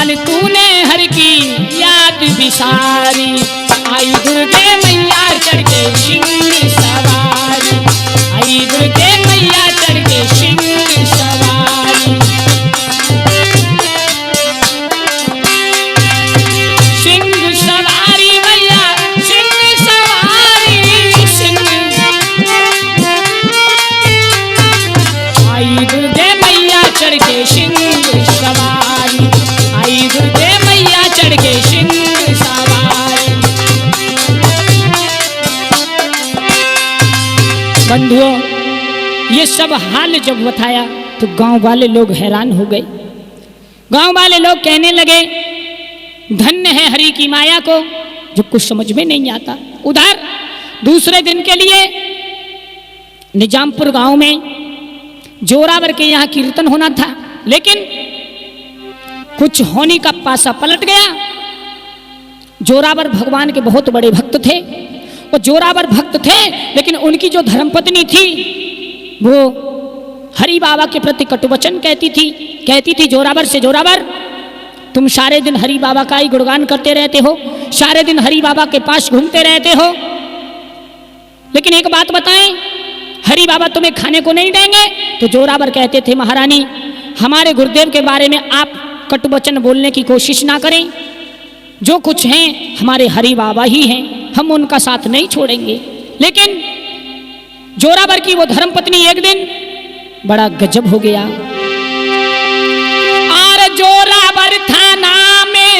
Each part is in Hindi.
लाल तूने हर की याद बिसारी, आई दुर्गे मैया चढ़ के सिंह सवारी, आई दुर्गे मैया चढ़ के सिंह सवारी। सिंह सवारी मैया सिंह सवारी, सिंह आई दुर्गे मैया चढ़ के सिंह सवारी, आई दुर्गे मैया चढ़ के सिंह सवारी। बंधुओं, ये सब हाल जब बताया तो गांव वाले लोग हैरान हो गए। गांव वाले लोग कहने लगे धन्य है हरि की माया को, जो कुछ समझ में नहीं आता। उधर दूसरे दिन के लिए निजामपुर गांव में जोरावर के यहाँ कीर्तन होना था, लेकिन कुछ होनी का पासा पलट गया। जोरावर भगवान के बहुत बड़े भक्त थे। वो जोरावर भक्त थे, लेकिन उनकी जो धर्मपत्नी थी वो हरि बाबा के प्रति कटुवचन कहती थी जोरावर से, जोरावर तुम सारे दिन हरि बाबा का ही गुणगान करते रहते हो, सारे दिन हरि बाबा के पास घूमते रहते हो, लेकिन एक बात बताएं, हरि बाबा तुम्हें खाने को नहीं देंगे। तो जोरावर कहते थे महारानी, हमारे गुरुदेव के बारे में आप कटुवचन बोलने की कोशिश ना करें, जो कुछ हैं हमारे हरि बाबा ही हैं, हम उनका साथ नहीं छोड़ेंगे। लेकिन जोरावर की वो धर्मपत्नी एक दिन बड़ा गजब हो गया। आर जोरावर थाना में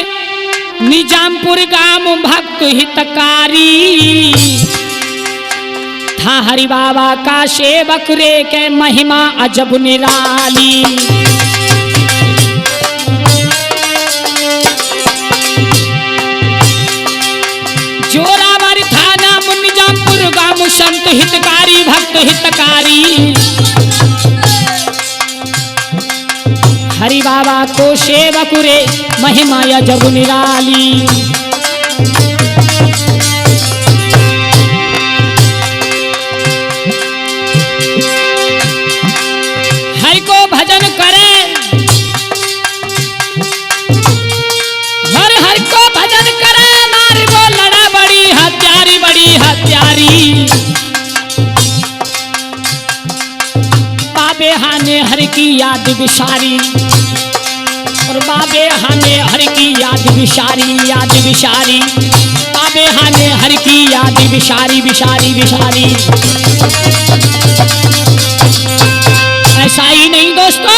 निजामपुर गांव भक्त हितकारी, था हरि बाबा का सेवक रे के महिमा अजब निराली। जोरावर थाना निजामपुर गांव संत हितकारी भक्त हितकारी, हरि बाबा को सेवक रे महिमा अजब निराली। हरि को भजन करे, हर को भजन करे, नारी वो लड़ा बड़ी हत्यारी, बड़ी हत्यारी। बाबे हाने हर की याद बिसारी, और बाबे हाने हर की याद बिसारी, याद बिसारी। बाबे हाने हर की याद बिसारी, बिसारी बिसारी। ऐसा ही नहीं दोस्तों,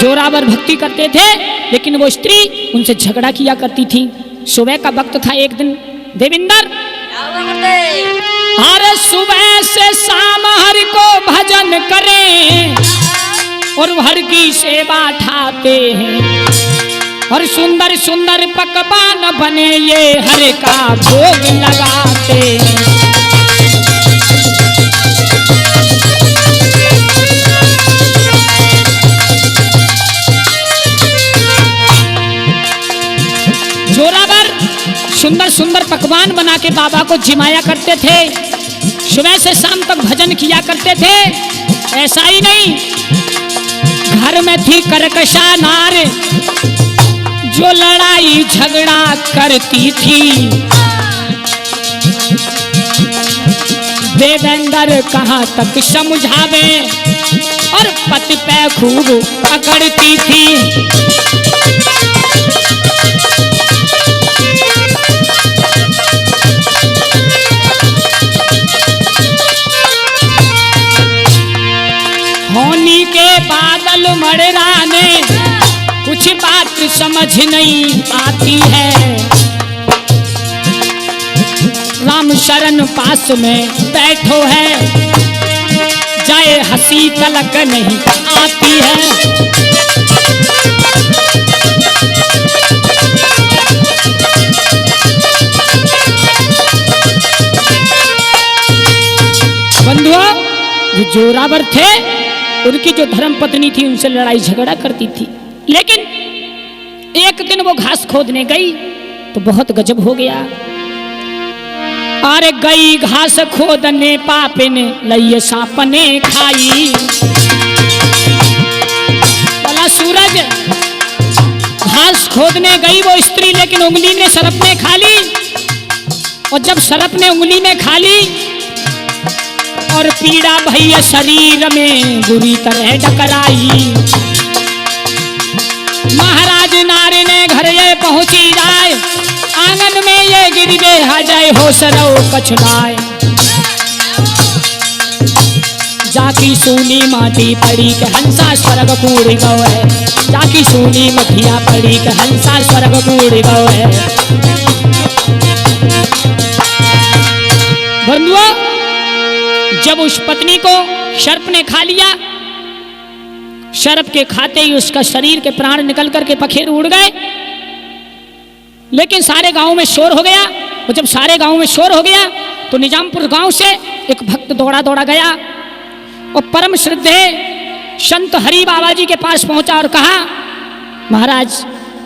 जोरावर भक्ति करते थे, लेकिन वो स्त्री उनसे झगड़ा किया करती थी। सुबह का वक्त था एक दिन, देविंदर अरे सुबह से शाम हर को भजन करें और हर की सेवा ठाते हैं, और सुंदर सुंदर पकवान बने ये हर का भोग लगाते हैं। जोरावर सुंदर सुंदर पकवान बना के बाबा को जिमाया करते थे, सुबह से शाम तक भजन किया करते थे। ऐसा ही नहीं, घर में थी करकशा नार जो लड़ाई झगड़ा करती थी। देवेंद्र कहाँ तक समझावे और पति पे खूब पकड़ती थी। होनी के बादल मड़राने कुछ बात समझ नहीं आती है, राम शरण पास में बैठो है, जाए हंसी तलक नहीं आती है। बंधुओं, जो जोरावर थे उनकी जो धर्म पत्नी थी उनसे लड़ाई झगड़ा करती थी, लेकिन एक दिन वो घास खोदने गई तो बहुत गजब हो गया। अरे गई घास खोदने पापे ने लइए सांप ने खाई। बोला सूरज लाश खोदने गई वो स्त्री, लेकिन उंगली ने सर्प ने खा ली। और जब सर्प ने उंगली में खा ली और पीड़ा भैया शरीर में बुरी तरह डकराई। महाराज नारी ने घर ये पहुंची जाए, आंगन में ये गिर बेहा जाए, हो सरौ कछुनाए। जाकी सूनी माटी पड़ी के हंसा स्वर्ग कूड़ गए, जाकी सूनी मठिया पड़ी के हंसा स्वर्ग कूड़ गए। बंधुओं, जब उस पत्नी को सर्प ने खा लिया, सर्प के खाते ही उसका शरीर के प्राण निकल करके पखेरु उड़ गए। लेकिन सारे गांव में शोर हो गया। और जब सारे गांव में शोर हो गया तो निजामपुर गांव से एक भक्त दौड़ा दौड़ा गया और परम श्रद्धेय संत हरि बाबा जी के पास पहुंचा और कहा, महाराज,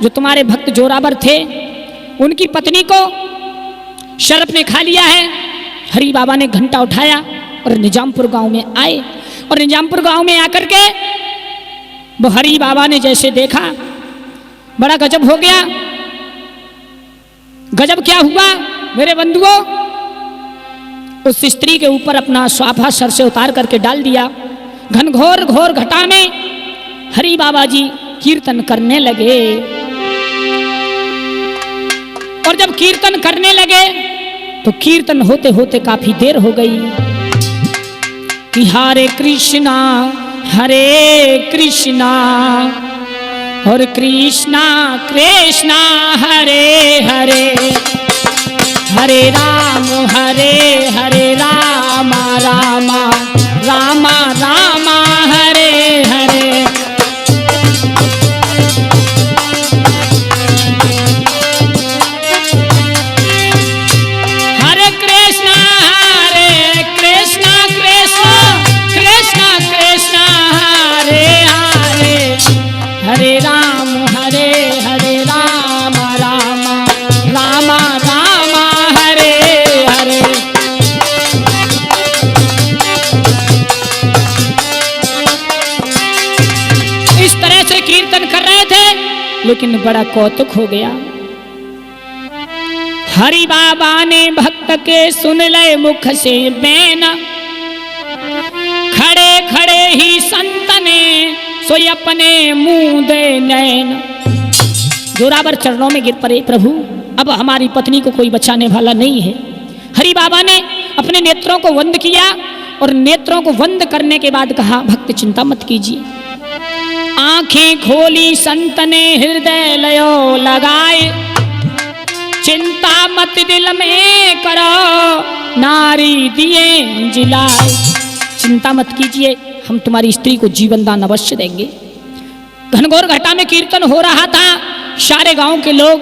जो तुम्हारे भक्त जोरावर थे उनकी पत्नी को सर्प ने खा लिया है। हरि बाबा ने घंटा उठाया और निजामपुर गांव में आए। और निजामपुर गांव में आकर के वो हरि बाबा ने जैसे देखा, बड़ा गजब हो गया। गजब क्या हुआ मेरे बंधुओं, उस स्त्री के ऊपर अपना स्वाफा सर से उतार करके डाल दिया। घनघोर घोर घटा में हरि बाबा जी कीर्तन करने लगे। और जब कीर्तन करने लगे तो कीर्तन होते होते काफी देर हो गई कि हरे कृष्णा और कृष्णा कृष्णा हरे हरे, हरे राम राम राम राम हरे हरे। हरे कृष्णा कृष्णा कृष्णा कृष्णा हरे हरे, हरे राम राम राम राम हरे हरे। इस तरह से कीर्तन कर रहे थे, लेकिन बड़ा कौतुक हो गया। हरि बाबा ने भक्त के सुन ले मुख से बैन, खड़े खड़े ही संत ने सोई अपने मुंह दे नैन। जोरावर चरणों में गिर पड़े, प्रभु अब हमारी पत्नी को कोई बचाने वाला नहीं है। हरि बाबा ने अपने नेत्रों को बंद किया और नेत्रों को बंद करने के बाद कहा, भक्त चिंता मत कीजिए। आंखें खोली संत ने हृदय लयो लगाए, चिंता मत दिल में करो नारी दिए जिलाए। चिंता मत कीजिए, हम तुम्हारी स्त्री को जीवन दान अवश्य देंगे। घनघोर घटा में कीर्तन हो रहा था। सारे गांव के लोग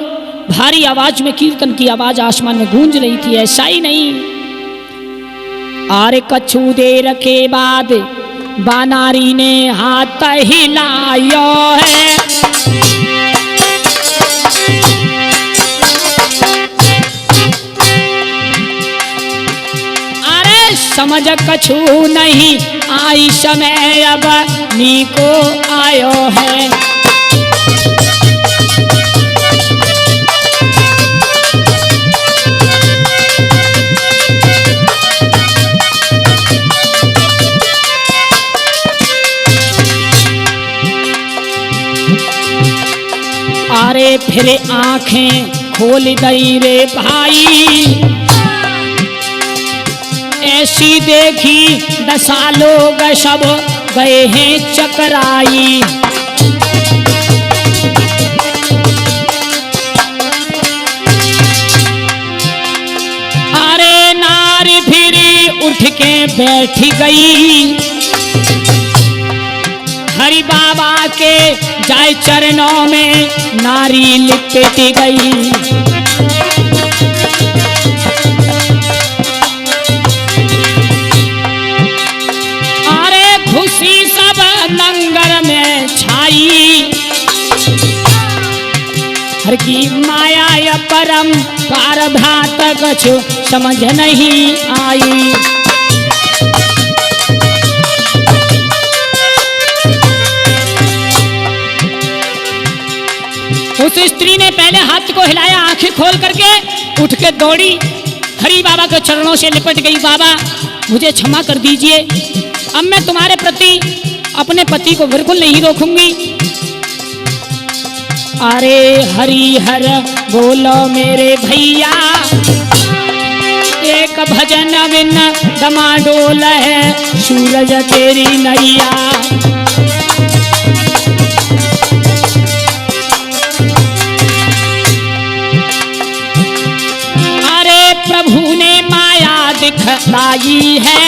भारी आवाज में कीर्तन की आवाज आसमान में गूंज रही थी। ऐसा ही नहीं, आरे कछु देर के बाद बानारी ने हाथ हिलायो है। अरे समझ कछु नहीं आई समय अब नीको आयो है। अरे फिर आंखें खोल दई रे भाई, ऐसी देखी दशा लोग सब गए हैं चकराई। अरे नारी फिरी उठ के बैठ गई, हरि बाबा के जाय चरणों में नारी लिपट गई। अरे खुशी सब लंगर में छाई, हर की माया या परम पार भात कछु समझ नहीं आई। उस स्त्री ने पहले हाथ को हिलाया, आंखें खोल करके उठ के दौड़ी, हरि बाबा के चरणों से लिपट गई। बाबा मुझे क्षमा कर दीजिए, अब मैं तुम्हारे प्रति अपने पति को बिल्कुल नहीं रोकूंगी। अरे हरि हर बोलो मेरे भैया, एक भजन बिन डमाडोल है सूरज तेरी नैया। अरे प्रभु ने माया दिखलाई है,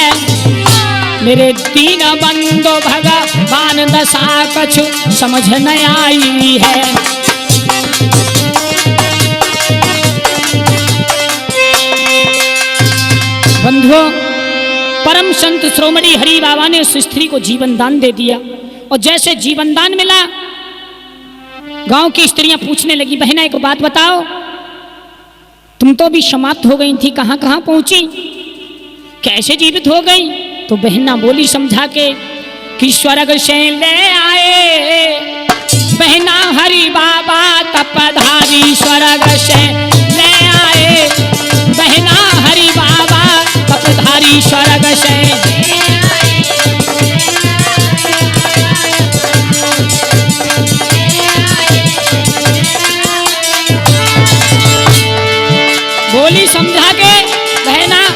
मेरे दीन बंधु भगवान दशा कछु समझ न आई है। बंधुओं, परम संत श्रोमणी हरि बाबा ने उस स्त्री को जीवन दान दे दिया, और जैसे जीवन दान मिला, गांव की स्त्रियां पूछने लगी, बहना एक बात बताओ, तुम तो भी समाप्त हो गई थी, कहां कहां पहुंची, कैसे जीवित हो गई? तो बहना बोली समझा के कि स्वर्ग से ले आए बहना हरि बाबा तपधारी, स्वर्ग से ले आए बहना हरि बाबा तपधारी, स्वर्ग से बोली समझा के, बहना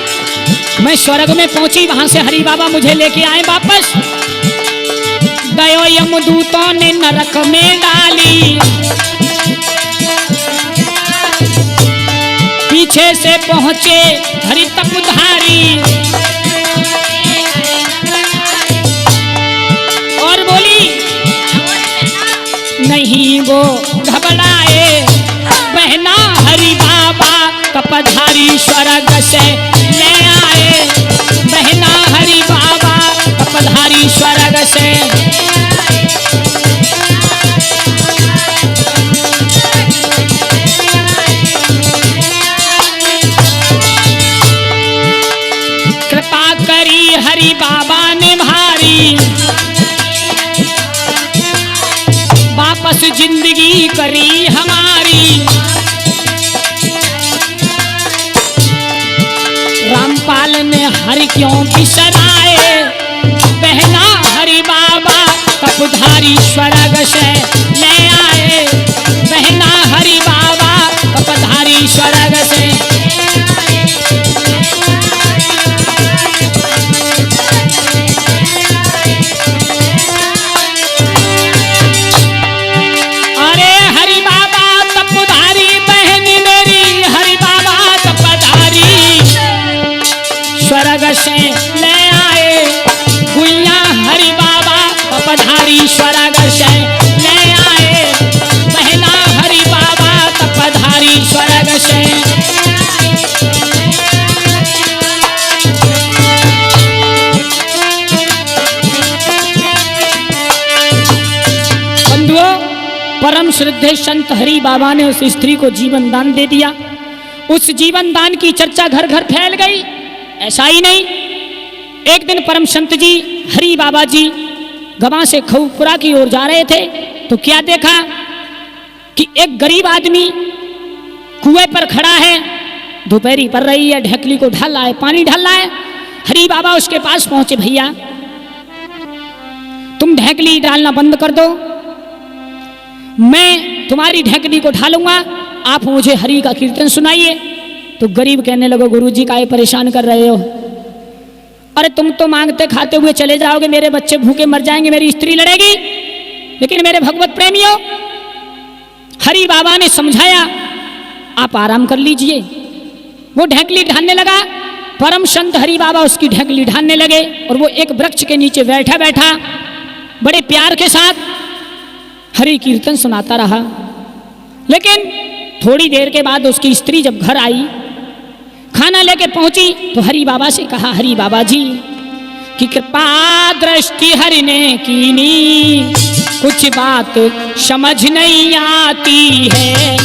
मैं स्वर्ग में पहुंची, वहां से हरि बाबा मुझे लेके आए वापस। गयो यमदूतों ने नरक में डाली, पीछे से पहुंचे हरि तपधारी, और बोली नहीं वो घबराए बहना हरि बाबा तपधारी, स्वर्ग से ले आए बहना हरि बाबा तपधारी, स्वर्ग से। कृपा करी हरि बाबा ने भारी, वापस जिंदगी करी हमारी। रामपाल ने हरि क्यों बिसराए बहना हरि बाबा तपधारी, स्वर्ग से ले आए बहना हरि बाबा तपधारी, स्वर्ग से। अरे हरि बाबा तपधारी बहन मेरी, हरि बाबा तपधारी, स्वर्ग से ले आए गुइया हरि बाबा तपधारी, स्वर्ग से ले आए बहना हरि बाबा तपधारी, स्वर्ग से। बंधुओं, परम श्रद्धेय संत हरि बाबा ने उस स्त्री को जीवन दान दे दिया। उस जीवन दान की चर्चा घर घर फैल गई। ऐसा ही नहीं, एक दिन परम संत जी हरि बाबा जी गवा से खऊपुरा की ओर जा रहे थे, तो क्या देखा कि एक गरीब आदमी कुएं पर खड़ा है, दोपहरी पड़ रही है, ढकली को ढाल रहा है, पानी ढाल रहा है। हरि बाबा उसके पास पहुंचे, भैया तुम ढकली डालना बंद कर दो, मैं तुम्हारी ढकली को ढालूंगा, आप मुझे हरि का कीर्तन सुनाइए। तो गरीब कहने लगो, गुरुजी काहे परेशान कर रहे हो, अरे तुम तो मांगते खाते हुए चले जाओगे, मेरे बच्चे भूखे मर जाएंगे, मेरी स्त्री लड़ेगी। लेकिन मेरे भगवत प्रेमियों, हरि बाबा ने समझाया, आप आराम कर लीजिए। वो ढकली ढालने लगा, परम संत हरि बाबा उसकी ढकली ढालने लगे, और वो एक वृक्ष के नीचे बैठा बैठा बड़े प्यार के साथ हरि कीर्तन सुनाता रहा। लेकिन थोड़ी देर के बाद उसकी स्त्री जब घर आई, खाना लेके पहुंची, तो हरि बाबा से कहा, हरि बाबा जी कि कृपा दृष्टि हरि ने कीनी, कुछ बात समझ नहीं आती है।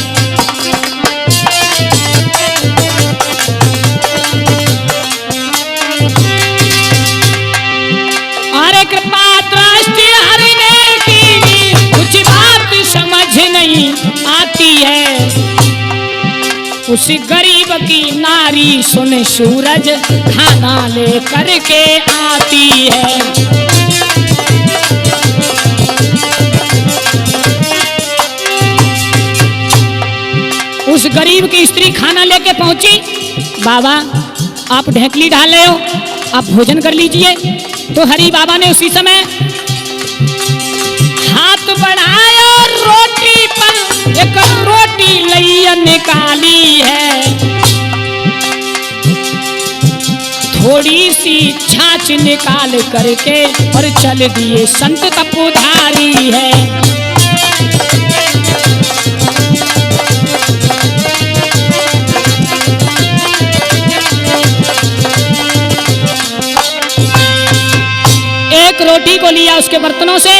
अरे कृपा दृष्टि हरि ने कीनी, कुछ बात समझ नहीं आती है। उस गरीब की नारी सुन सूरज खाना ले करके आती है। उस गरीब की स्त्री खाना लेके पहुंची। बाबा आप ढेकली डाल रहे हो, आप भोजन कर लीजिए। तो हरि बाबा ने उसी समय हाथ बढ़ाया और रोटी पर एक रोटी लैया निकाली है। थोड़ी सी छाछ निकाल करके और चल दिए संत तपोधारी है। एक रोटी को लिया उसके बर्तनों से,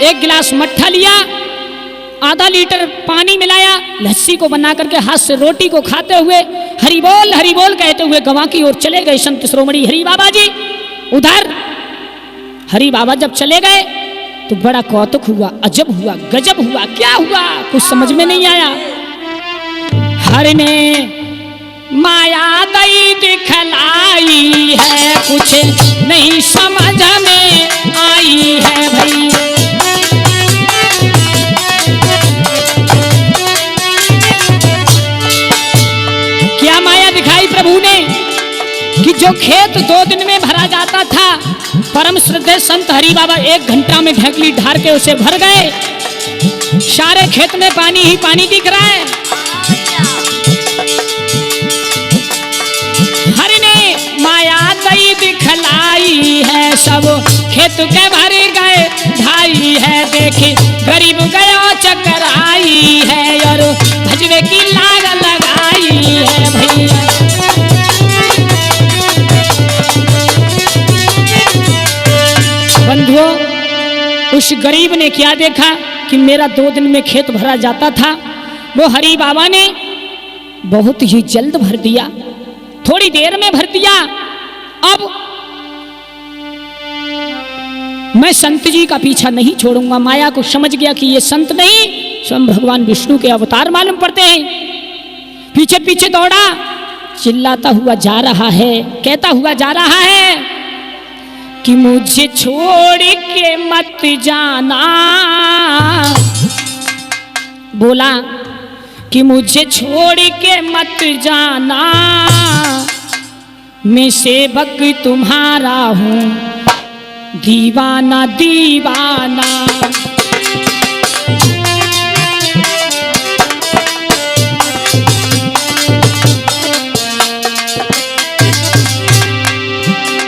एक गिलास मट्ठा लिया, आधा लीटर पानी मिलाया, लस्सी को बना करके हाथ से रोटी को खाते हुए हरि बोल कहते हुए गवा की ओर चले गए संत शिरोमणि हरि बाबा जी। उधर हरि बाबा जब चले गए तो बड़ा कौतुक हुआ, अजब हुआ, गजब हुआ। क्या हुआ कुछ समझ में नहीं आया। हरि ने माया दई दिखलाई है, कुछ नहीं समझ में आई है भाई। क्या माया दिखाई प्रभु ने कि जो खेत 2 दिन में भरा जाता था, परम श्रद्धेय संत हरि बाबा 1 घंटा में ढकली ढार के उसे भर गए। सारे खेत में पानी ही पानी दिख रहा है। हरि ने माया दई दिखलाई है, सब खेत के भर गए ढाई है। देखे गरीब गया चक्कर आई है और भजवे की लाग लगाई है भैया। बंधुओं, उस गरीब ने क्या देखा कि मेरा 2 दिन में खेत भरा जाता था, वो हरि बाबा ने बहुत ही जल्द भर दिया, थोड़ी देर में भर दिया। अब मैं संत जी का पीछा नहीं छोड़ूंगा। माया को समझ गया कि ये संत नहीं, स्वयं भगवान विष्णु के अवतार मालूम पड़ते हैं। पीछे पीछे दौड़ा, चिल्लाता हुआ जा रहा है, कहता हुआ जा रहा है कि मुझे छोड़ के मत जाना। बोला कि मुझे छोड़ के मत जाना, मैं सेवक तुम्हारा हूँ, दीवाना दीवाना।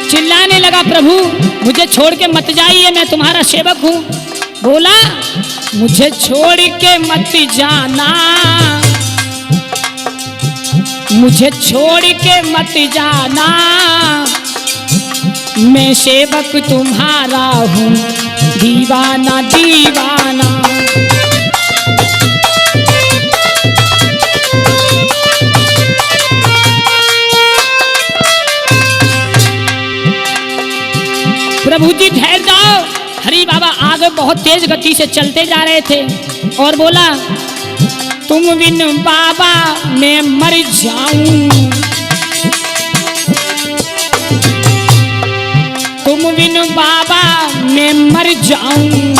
चिल्लाने लगा, प्रभु मुझे छोड़ के मत जाइए, मैं तुम्हारा सेवक हूँ। बोला मुझे छोड़ के मत जाना, मुझे छोड़ के मत जाना, मैं सेवक तुम्हारा हूँ, दीवाना दीवाना। प्रभु जी ठहर जाओ। हरि बाबा आगे बहुत तेज गति से चलते जा रहे थे और बोला तुम बिन बाबा मैं मर जाऊं, तुम बिन बाबा मैं मर जाऊं,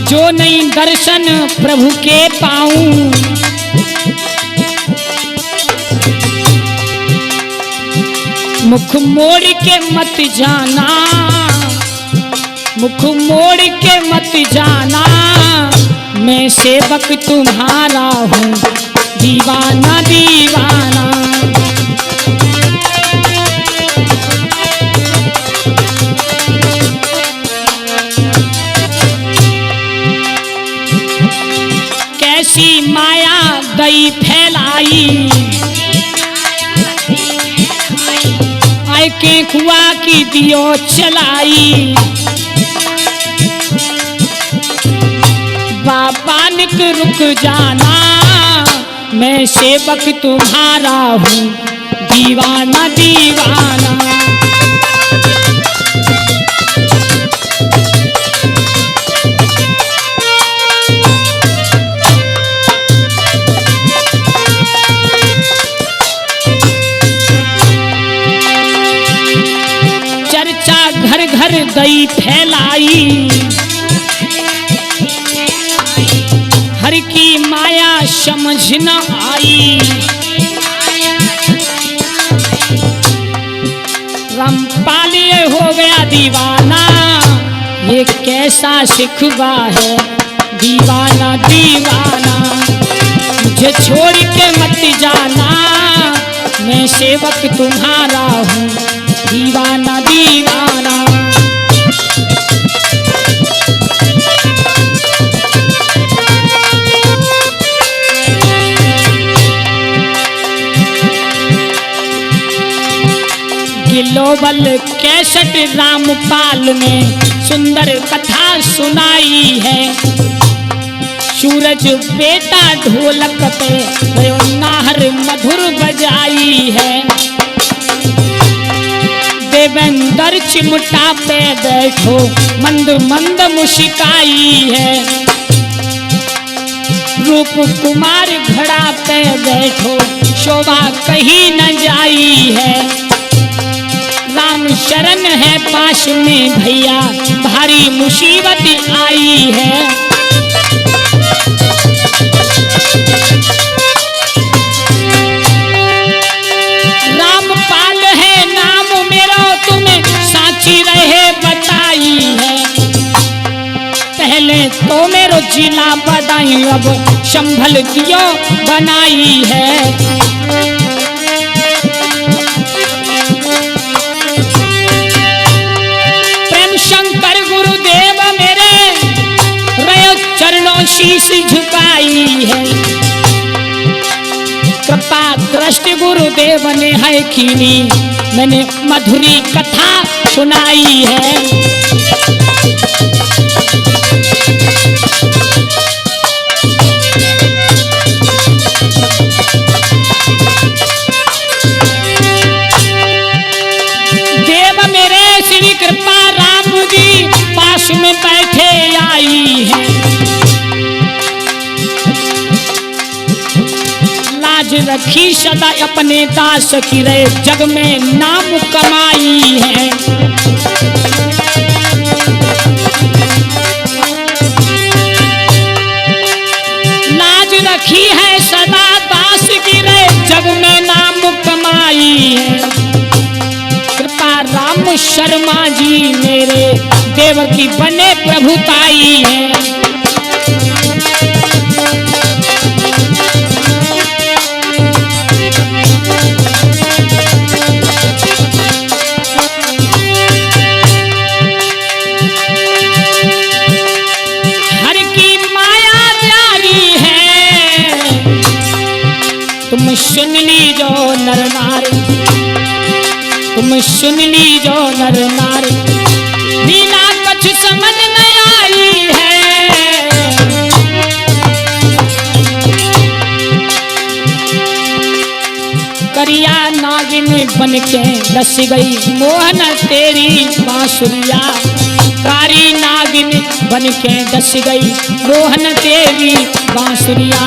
जो नहीं दर्शन प्रभु के पाऊं। मुख मोड़ के मत जाना, मुख मोड़ के मत जाना, मैं सेवक तुम्हारा हूँ, दीवाना दीवाना। कैसी माया दई फैलाई, के कुआ की दियो चलाई, बाबा निक रुक जाना, मैं सेवक तुम्हारा हूँ, दीवाना दीवाना। घर घर गई फैलाई, हर की माया समझ न आई। रामपाल ये हो गया दीवाना, ये कैसा शिकवा है दीवाना दीवाना। मुझे छोड़ के मत जाना, मैं सेवक तुम्हारा हूँ दीवाना दीवाना। ग्लोबल कैसेट रामपाल ने सुंदर कथा सुनाई है। सूरज बेटा ढोलक पे गयो नाहर मधुर बजाई है। देवेंद्र चिमटा पे बैठो मंद मंद मुस्काई है। रूप कुमार घड़ा पे बैठो शोभा कहीं न जाई है। राम शरण है पास में भैया, भारी मुसीबत आई है। रामपाल है नाम मेरा, तुम्हें साची रहे बताई है। पहले तो मेरो जिला बदाई, अब संभल दियो बनाई है। शंकर गुरुदेव मेरे रयो चरणों शीश झुकाई है। कृपा दृष्टि गुरुदेव ने है कीनी, मैंने मधुरी कथा सुनाई है। देव मेरे श्री कृपा पास में बैठे आई है। लाज रखी सदा अपने दास की, रहे जग में नाम कमाई है। लाज रखी है सदा दास की, रहे जग में नाम कमाई है। कृपा राम शर्मा जी मेरे देवकी बने प्रभुताई है। हर की माया प्यारी है, तुम सुन लीजो नर नारी, तुम सुन लीजो नर नारी। लीला कुछ समझ न आई है, करिया नागिन बन के डस गई मोहन तेरी बांसुरिया। कारी नागिन बन के डस गई मोहन तेरी बांसुरिया।